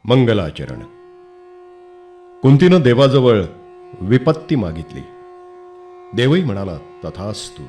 मंगलाचरण. कुंतीनं देवाजवळ विपत्ती मागितली. देवही म्हणाला तथास्तु.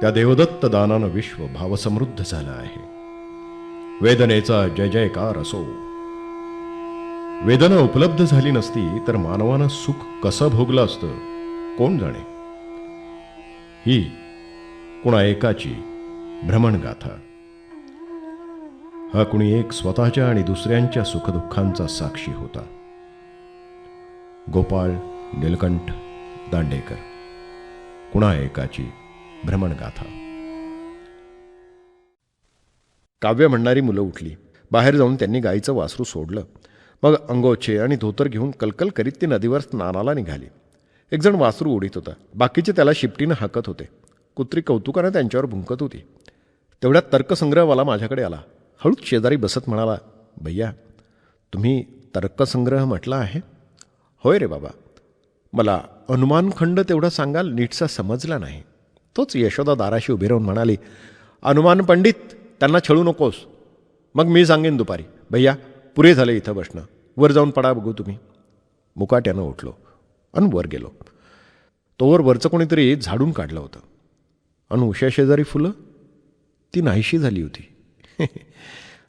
त्या देवदत्त दानानं विश्व भावसमृद्ध झालं आहे. वेदनेचा जय जयकार असो. वेदना उपलब्ध झाली नसती तर मानवानं सुख कसं भोगलं असतं कोण जाणे. ही कुणा एकाची भ्रमणगाथा. हा कुणी एक स्वतःच्या आणि दुसऱ्यांच्या सुखदुःखांचा साक्षी होता. गोपाळ नीलकंठ दांडेकर. कुणा एकाची भ्रमणगाथा. काव्य म्हणणारी मुलं उठली. बाहेर जाऊन त्यांनी गाईचं वासरू सोडलं. मग अंगोछे आणि धोतर घेऊन कलकल करीत ती नदीवर स्नानाला निघाली. एक जण वासरू ओढीत होता. बाकीचे त्याला शिपटीनं हाकत होते. कुत्री कौतुकानं त्यांच्यावर भुंकत होती. तेवढ्यात तर्कसंग्रहवाला माझ्याकडे आला. हळूच शेजारी बसत म्हणाला, भैया तुम्ही तर्कसंग्रह म्हटला आहे? होय रे बाबा. मला अनुमानखंड तेवढं सांगाल, नीटसा समजला नाही. तोच यशोदा दाराशी उभी राहून म्हणाली, अनुमान पंडित त्यांना छळू नकोस. मग मी सांगेन दुपारी. भैया पुरे झाले इथं बसणं, वर जाऊन पडा बघू तुम्ही. मुकाट्यानं उठलो आणि वर गेलो. तोवर वरचं कोणीतरी झाडून काढलं होतं. आणि उशा शेजारी फुलं ती नाहीशी झाली होती.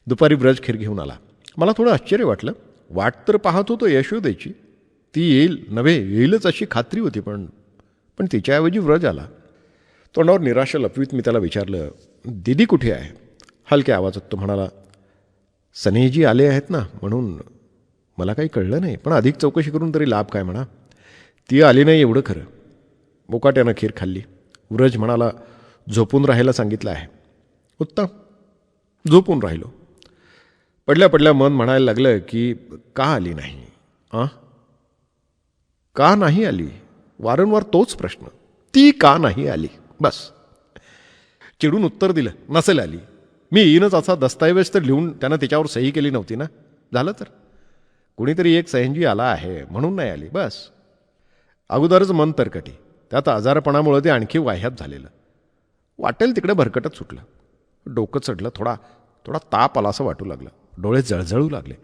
दुपारी ब्रज खीर घेऊन आला. मला थोडं आश्चर्य वाटलं. वाट तर पाहत होतो यशोदेची, ती येईल नव्हे येईलच अशी खात्री होती. पण तिच्याऐवजी व्रज आला. तोंडावर निराशा लपवीत मी त्याला विचारलं, दीदी कुठे आहे? हलक्या आवाजात तो म्हणाला, सनेजी आले आहेत ना म्हणून. मला काही कळलं नाही, पण अधिक चौकशी करून तरी लाभ काय म्हणा. ती आली नाही एवढं खरं. मुकाट्यानं खीर खाल्ली. व्रज म्हणाला, झोपून राहायला सांगितलं आहे. उत्तम. झोपून राहिलो. पडल्या पडल्या मन म्हणायला लागलं की का आली नाही? का नाही आली? वारंवार तोच प्रश्न. ती का नाही आली? बस. चिडून उत्तर दिलं, नसेल आली. मी येईनच असा दस्तऐवज तर लिहून त्यानं त्याच्यावर सही केली नव्हती ना. झालं तर कुणीतरी एक सैनजी आला आहे म्हणून नाही आली. बस. अगोदरच मन तरकटी, त्यात आजारपणामुळे ते आणखी वाह्यात झालेलं. वाटेल तिकडे भरकटत सुटलं. डोकं चढलं. थोडा ताप आला असं वाटू लागलं. डोळे जळजळू लागले.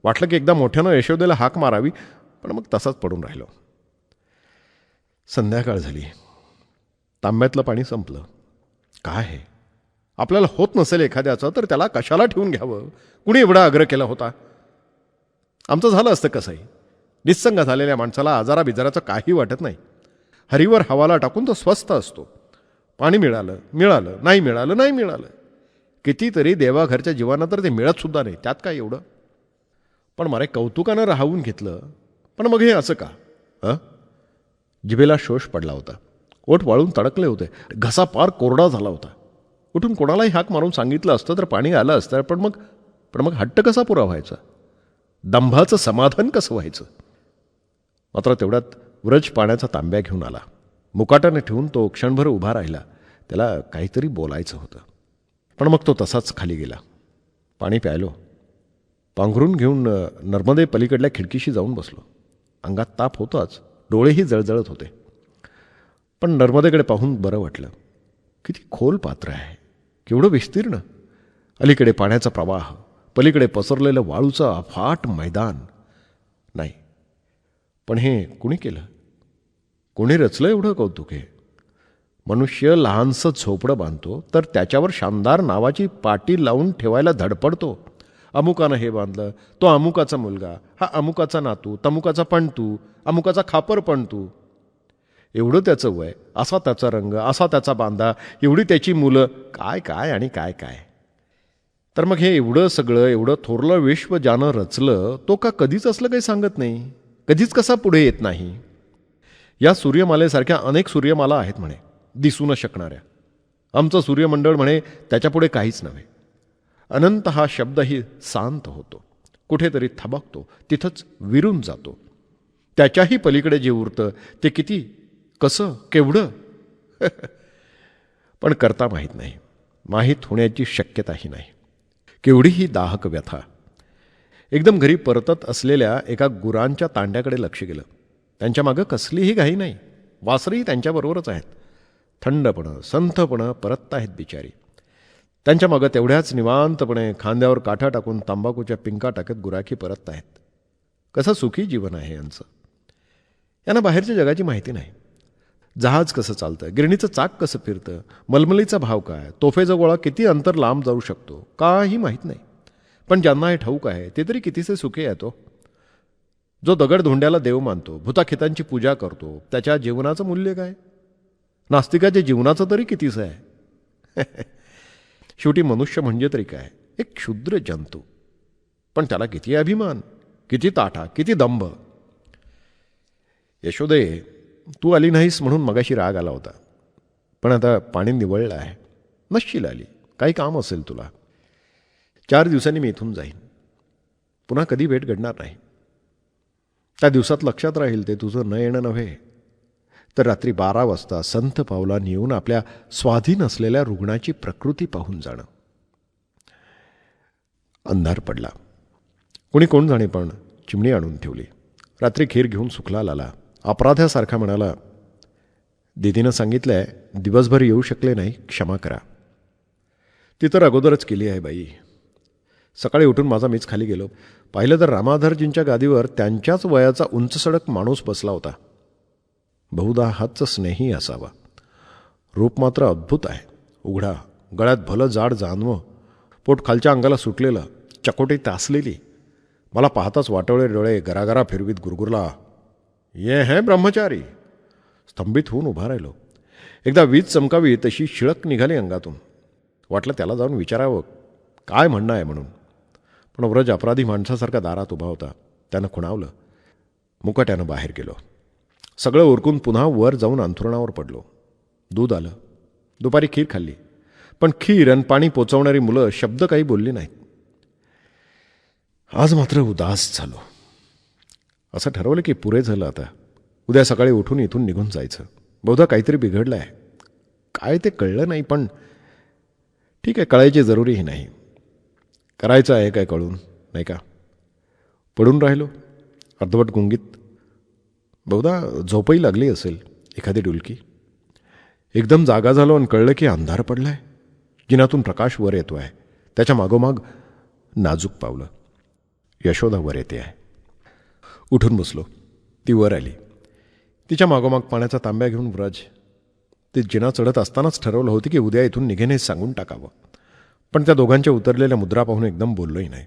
वाटलं की एकदा मोठ्यानं यशोदेला हाक मारावी, पण मग तसाच पडून राहिलो. संध्याकाळ झाली. तांब्यातलं पाणी संपलं. काय हे? आपल्याला होत नसेल एखाद्याचं तर त्याला कशाला ठेवून घ्यावं? कुणी एवढा आग्रह केला होता? आमचं झालं असतं कसंही. निस्संग झालेल्या माणसाला आजारा बिजाराचं काही वाटत नाही. हरीवर हवाला टाकून तो स्वस्थ असतो. पाणी मिळालं नाही मिळालं. कितीतरी देवाघरच्या जीवांना तर ते मिळतसुद्धा नाही. त्यात काय एवढं? पण मारे कौतुकानं राहून घेतलं. पण मग हे असं का? जिभेला शोष पडला होता. ओठ वाळून तडकले होते. घसा पार कोरडा झाला होता. उठून कोणालाही हाक मारून सांगितलं असतं तर पाणी आलं असतं. पण मग हट्ट कसा पुरा व्हायचा? दंभाचं समाधान कसं व्हायचं? मात्र तेवढ्यात व्रज पाण्याचा तांब्या घेऊन आला. मुकाटाने ठेवून तो क्षणभर उभा राहिला. त्याला काहीतरी बोलायचं होतं. पण मग तो तसाच खाली गेला. पाणी प्यायलो. पांघरून घेऊन नर्मदे पलीकडल्या खिडकीशी जाऊन बसलो. अंगात ताप होताच, डोळेही जळजळत होते. पण नर्मदेकडे पाहून बरं वाटलं. किती खोल पात्र आहे, केवढं विस्तीर्ण. अलीकडे पाण्याचा प्रवाह, पलीकडे पसरलेलं वाळूचं अफाट मैदान. नाही, पण हे कुणी केलं? कोणी रचलं एवढं कौतुक? हे मनुष्य लहानसं झोपडं बांधतो तर त्याच्यावर शानदार नावाची पाटी लावून ठेवायला धडपडतो. अमुकानं हे बांधलं, तो अमुकाचा मुलगा, हा अमुकाचा नातू, तमुकाचा पणतू, अमुकाचा खापर पणतू. एवढं त्याचं वय, असा त्याचा रंग, असा त्याचा बांधा, एवढी त्याची मुलं, काय काय आणि काय काय. तर मग हे एवढं सगळं, एवढं थोरलं विश्व ज्यानं रचलं तो का कधीच असलं काही सांगत नाही? कधीच कसा पुढे येत नाही? या सूर्यमालेसारख्या अनेक सूर्यमाला आहेत म्हणे, दिसू न शकणाऱ्या. आमचं सूर्यमंडळ म्हणे त्याच्यापुढे काहीच नव्हे. अनंत हा शब्दही शांत होतो, कुठेतरी थबकतो, तिथंच विरून जातो. त्याच्याही पलीकडे जे उरतं ते किती, कसं, केवढं? पण करता माहीत नाही. माहीत होण्याची शक्यताही नाही. केवढी ही दाहक व्यथा. एकदम घरी परतत असलेल्या एका गुरांच्या तांड्याकडे लक्ष गेलं. त्यांच्या मागं कसलीही घाई नाही. वासरही त्यांच्याबरोबरच आहेत. थंडपणं संथपणं परतत आहेत बिचारी. त्यांच्या मागं तेवढ्याच निवांतपणे खांद्यावर काठा टाकून तंबाखूच्या पिंका टाकत गुराखी परतत आहेत. कसं सुखी जीवन आहे यांचं. यांना बाहेरच्या जगाची माहिती नाही. जहाज कसं चालतं, गिरणीचं चाक कसं फिरतं, मलमलीचा भाव काय, तोफेचा गोळा किती अंतर लांब जाऊ शकतो, काही माहीत नाही. पण ज्यांना हे ठाऊक आहे ते तरी कितीसे सुखी येतो. जो दगड धोंड्याला देव मानतो, भूताखितांची पूजा करतो, त्याच्या जीवनाचं मूल्य काय? नास्तिकाच्या जीवनाचं तरी कितीचं आहे? शेवटी मनुष्य म्हणजे तरी काय, एक क्षुद्र जंतू. पण त्याला किती अभिमान, किती ताठा, किती दंभ. यशोदे, तू आली नाहीस म्हणून मगाशी राग आला होता, पण आता पाणी निवळलं आहे. नसशील आली, काही काम असेल तुला. 4 दिवसांनी मी इथून जाईन. पुन्हा कधी भेट घडणार नाही. त्या दिवसात लक्षात राहील ते तुझं न येणं नव्हे, तर रात्री 12 वाजता संथ पावलांनी येऊन आपल्या स्वाधीन असलेल्या रुग्णाची प्रकृती पाहून जाणं. अंधार पडला. कोणी कोण जाणे, पण चिमणी आणून ठेवली. रात्री खीर घेऊन सुखलाल आला. अपराध्यासारखा म्हणाला, दीदीनं सांगितलंय दिवसभर येऊ शकले नाही, क्षमा करा. ती तर अगोदरच केली आहे बाई. सकाळी उठून माझा मीच खाली गेलो. पाहिलं तर रामाधरजींच्या गादीवर त्यांच्याच वयाचा उंच सडक माणूस बसला होता. बहुधा हाच स्नेही असावा. रूप मात्र अद्भुत आहे. उघडा, गळ्यात भलं जाड जानवं, पोट खालच्या अंगाला सुटलेलं, चकोटी तासलेली. मला पाहताच वाटवळे डोळे गरागरा फिरवीत गुरगुरला, ये है ब्रह्मचारी. स्तंभित होऊन उभा राहिलो. एकदा वीज चमकावी तशी शिळक निघाली अंगातून. वाटलं त्याला जाऊन विचारावं काय म्हणणं आहे म्हणून. पण व्रज अपराधी माणसासारखा दारात उभा होता. त्यानं खुणावलं. मुकाट्यानं बाहेर गेलो. सगळं उरकून पुन्हा वर जाऊन अंथरुणावर पडलो. दूध आलं. दुपारी खीर खाल्ली. पण खीर आणि पाणी पोचवणारी मुलं शब्द काही बोलली नाहीत. आज मात्र उदास झालो. असं ठरवलं की पुरे झालं आता. उद्या सकाळी उठून इथून निघून जायचं. बहुधा काहीतरी बिघडलं आहे. काय ते कळलं नाही, पण ठीक आहे, कळायची जरुरीही नाही. करायचं आहे काय कळून, नाही का. पडून राहिलो अर्धवट गुंगीत. बहुधा झोपही लागली असेल, एखादी डुलकी. एकदम जागा झालो आणि कळलं की अंधार पडला आहे. जिनातून प्रकाश वर येतो आहे. त्याच्या मागोमाग नाजूक पावलं. यशोदा वर येते आहे. उठून बसलो. ती वर आली. तिच्या मागोमाग पाण्याचा तांब्या घेऊन व्रज. ती जिना चढत असतानाच ठरवलं होतं की उद्या इथून निघेने सांगून टाकावं. पण त्या दोघांच्या उतरलेल्या मुद्रा पाहून एकदम बोललोही नाही.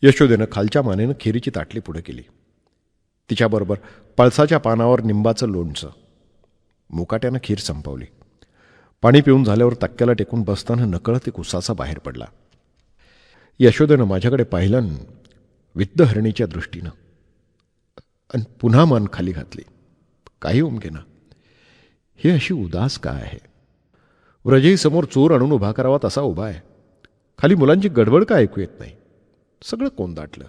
यशोदेनं खालच्या मानेनं खिरीची ताटली पुढे केली. तिच्याबरोबर पळसाच्या पानावर निंबाचं लोणचं. मुकाट्यानं खीर संपवली. पाणी पिऊन झाल्यावर तक्क्याला टेकून बसताना नकळत एक उसासा बाहेर पडला. यशोदेनं माझ्याकडे पाहिलं विद्यहरणीच्या दृष्टीनं आणि पुन्हा मान खाली घातली. काही उमगेना. हे अशी उदास का आहे? व्रजही समोर चोर आणून उभा करावा तसा उभा आहे. खाली मुलांची गडबड का ऐकू येत नाही. सगळं कोंदाटलं.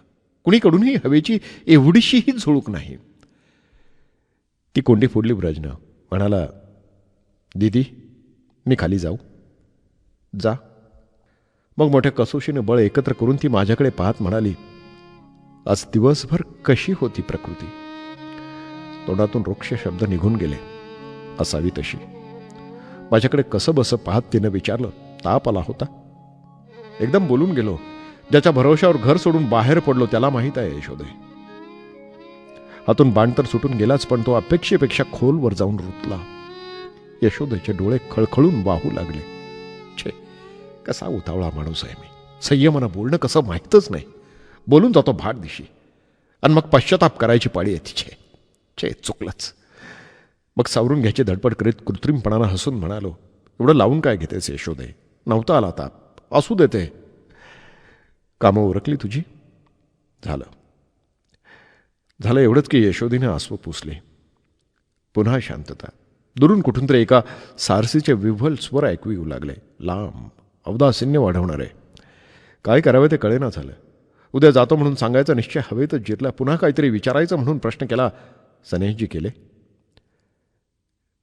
कुणीकडूनही हवेची एवढीशीही झुळूक नाही. ती कोंडी फोडली व्रजनं. म्हणाला, दीदी मी खाली जाऊ? जा. मग मोठ्या कसोशीने बळ एकत्र करून ती माझ्याकडे पाहत म्हणाली, आज दिवसभर कशी होती प्रकृती? तोंडातून रोक्ष शब्द निघून गेले. असावी तशी. माझ्याकडे कसं बसं पाहत तिनं विचारलं, ताप आला होता? एकदम बोलून गेलो. ज्याच्या भरोशावर घर सोडून बाहेर पडलो त्याला माहीत आहे यशोदे. हातून बाण तर सुटून गेलाच, पण तो अपेक्षेपेक्षा खोलवर जाऊन रुतला. यशोदेचे डोळे खळखळून वाहू लागले. छे, कसा उतावळा माणूस आहे मी. संयमानं बोलणं कसं माहीतच नाही. बोलून जातो भाट दिशी आणि मग पश्चाताप करायची पाळी आहे तिचे. छे, चुकलंच. मग सावरून घ्यायची धडपड करीत कृत्रिमपणानं हसून म्हणालो, एवढं लावून काय घेतेस यशोदे? नव्हता आला ताप, असू देते. कामं उरकली तुझी? झालं एवढंच की यशोदीने आसवं पुसले. पुन्हा शांतता. दुरून कुठून तरी एका सारसीचे विव्हल स्वर ऐकू येऊ लागले. लांब, अवदासीन्य वाढवणारे. काय करावे ते कळेना झालं. उद्या जातो म्हणून सांगायचा निश्चय हवेतच जिरला. पुन्हा काहीतरी विचारायचं म्हणून प्रश्न केला, सनेहजी केले?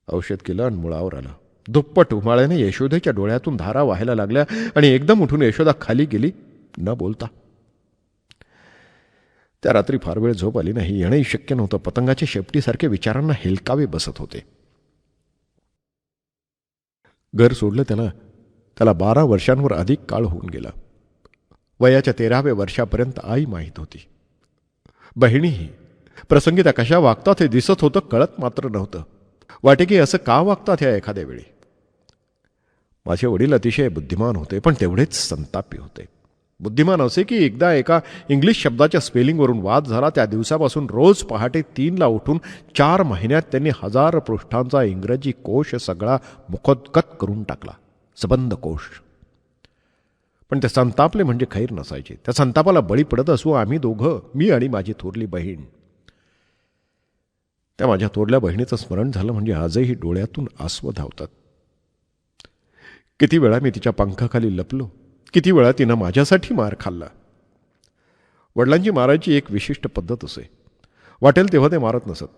औषध केलं आणि मुळावर आलं. दुप्पट उमाळ्याने यशोदेच्या डोळ्यातून धारा व्हायला लागल्या आणि एकदम उठून यशोदा खाली गेली न बोलता. त्या रात्री फार वेळ झोप आली नाही. येणंही शक्य नव्हतं. पतंगाच्या शेपटीसारखे विचारांना हेलकावे बसत होते. घर सोडलं त्याला त्याला 12 वर्षांवर अधिक काळ होऊन गेला. वयाच्या 13व्या वर्षापर्यंत आई माहीत होती. बहिणीही. प्रसंगी त्या कशा वागतात हे दिसत होतं, कळत मात्र नव्हतं. वाटे की असं का वागतात ह्या एखाद्या वेळी. माझे वडील अतिशय बुद्धिमान होते, पण तेवढेच संतापी होते. बुद्धिमान असे की एकदा एका इंग्लिश शब्दाच्या स्पेलिंगवरून वाद झाला. त्या दिवसापासून रोज पहाटे 3ला उठून 4 महिन्यात त्यांनी 1000 पृष्ठांचा इंग्रजी कोश सगळा मुखोद्गत करून टाकला. सबंध कोश. पण ते संतापले म्हणजे खैर नसायचे. त्या संतापाला बळी पडत असू आम्ही दोघं, मी आणि माझी थोरली बहीण. त्या माझ्या थोरल्या बहिणीचं स्मरण झालं म्हणजे आजही डोळ्यातून आसवं धावतात. किती वेळा मी तिच्या पंखाखाली लपलो, किती वेळा तिनं माझ्यासाठी मार खाल्ला. वडिलांची मारायची एक विशिष्ट पद्धत असे. वाटेल तेव्हा ते मारत नसत.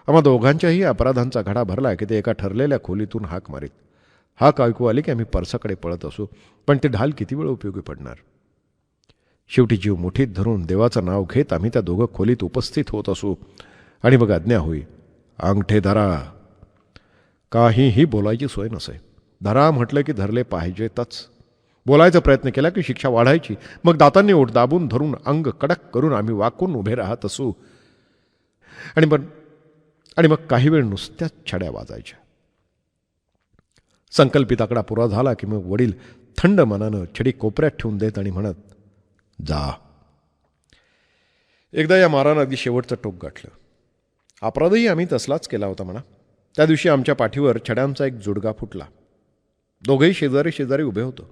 आम्हा दोघांच्याही अपराधांचा घडा भरला की ते एका ठरलेल्या खोलीतून हाक मारीत. हाक ऐकू आली की आम्ही परसाकडे पळत असू, पण ते ढाल किती वेळ उपयोगी पडणार. शेवटी जीव मुठीत धरून देवाचं नाव घेत आम्ही त्या दोघं खोलीत उपस्थित होत असू आणि मग आज्ञा होई, अंगठे धरा. काहीही बोलायची सोय नसे. धरा म्हटलं की धरले पाहिजेतच. बोलायचा प्रयत्न केला की शिक्षा वाढायची. मग दातांनी ओठ दाबून धरून अंग कडक करून आम्ही वाकून उभे राहत असू. आणि मग काही वेळ नुसत्याच छड्या वाजायच्या. संकल्पित आकडा पुरा झाला की मग वडील थंड मनानं छडी कोपऱ्यात ठेवून देत आणि म्हणत, जा. एकदा या मारानं अगदी शेवटचं टोक गाठलं. अपराधही आम्ही तसलाच केला होता म्हणा. त्या दिवशी आमच्या पाठीवर छड्यांचा एक जुडगा फुटला. दोघेही शेजारी शेजारी उभे होतो.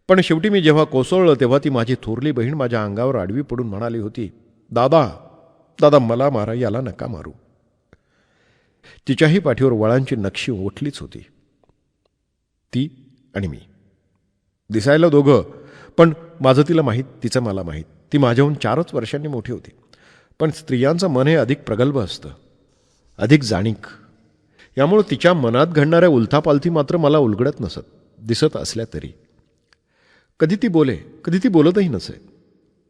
पण शेवटी मी जेव्हा कोसळलं तेव्हा ती माझी थोरली बहीण माझ्या अंगावर आडवी पडून म्हणाली होती, दादा दादा मला मारा, याला नका मारू. तिच्याही पाठीवर वळांची नक्षी ओठलीच होती. ती आणि मी दिसायला दोघं, पण माझं तिला माहीत, तिचं मला माहीत. ती माझ्याहून 4च वर्षांनी मोठी होती. पण स्त्रियांचं मन हे अधिक प्रगल्भ असतं, अधिक जाणीक. यामुळे तिच्या मनात घडणाऱ्या उलथापालथी मात्र मला उलगडत नसत, दिसत असल्या तरी. कधी ती बोले, कधी ती बोलतही नसे.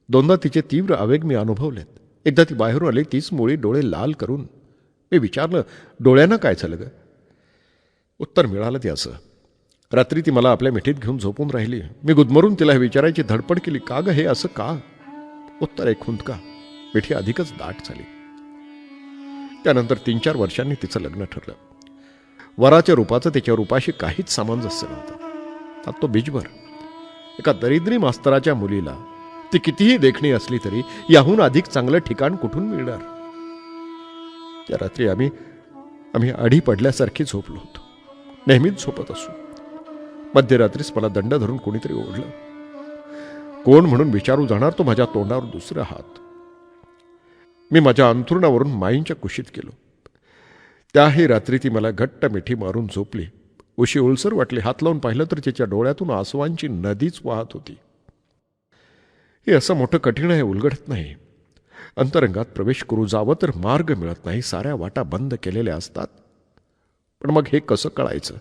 2दा तिचे तीव्र आवेग मी अनुभवलेत. एकदा ती बाहेरून आली, तीच मुळी डोळे लाल करून. मी विचारलं, डोळ्यांना काय झालं ग? उत्तर मिळालं ते असं. रात्री ती मला आपल्या मिठीत घेऊन झोपून राहिली. मी गुदमरून तिला हे विचारायची धडपड केली, का ग हे असं का? उत्तर एक खुंदका. मिठी अधिकच दाट झाली. त्यानंतर 3-4 वर्षांनी तिचं लग्न ठरलं. वराच्या रूपाचं त्याच्या रूपाशी काहीच सामंजस्य नव्हतं. आता तो बीजभर. एका दरिद्री मास्तराच्या मुलीला ती कितीही देखणी असली तरी याहून अधिक चांगलं ठिकाण कुठून मिळणार? त्या रात्री आम्ही आढी पडल्यासारखी झोपलो होतो. नेहमीच झोपत असू. मध्यरात्रीच मला दंड धरून कोणीतरी ओढलं. कोण म्हणून विचारू जाणार तो माझ्या तोंडावर दुसरा हात. मी माझ्या अंथरुणावरून माईंच्या कुशीत गेलो. त्याही रात्री ती मला घट्ट मिठी मारून झोपली. उशी ओलसर वाटली. हात लावून पाहिलं तर तिच्या डोळ्यातून आसवांची नदीच वाहत होती. हे असं मोठं कठीण आहे, उलगडत नाही. अंतरंगात प्रवेश करू जावं तर मार्ग मिळत नाही. साऱ्या वाटा बंद केलेल्या असतात. पण मग हे कसं कळायचं?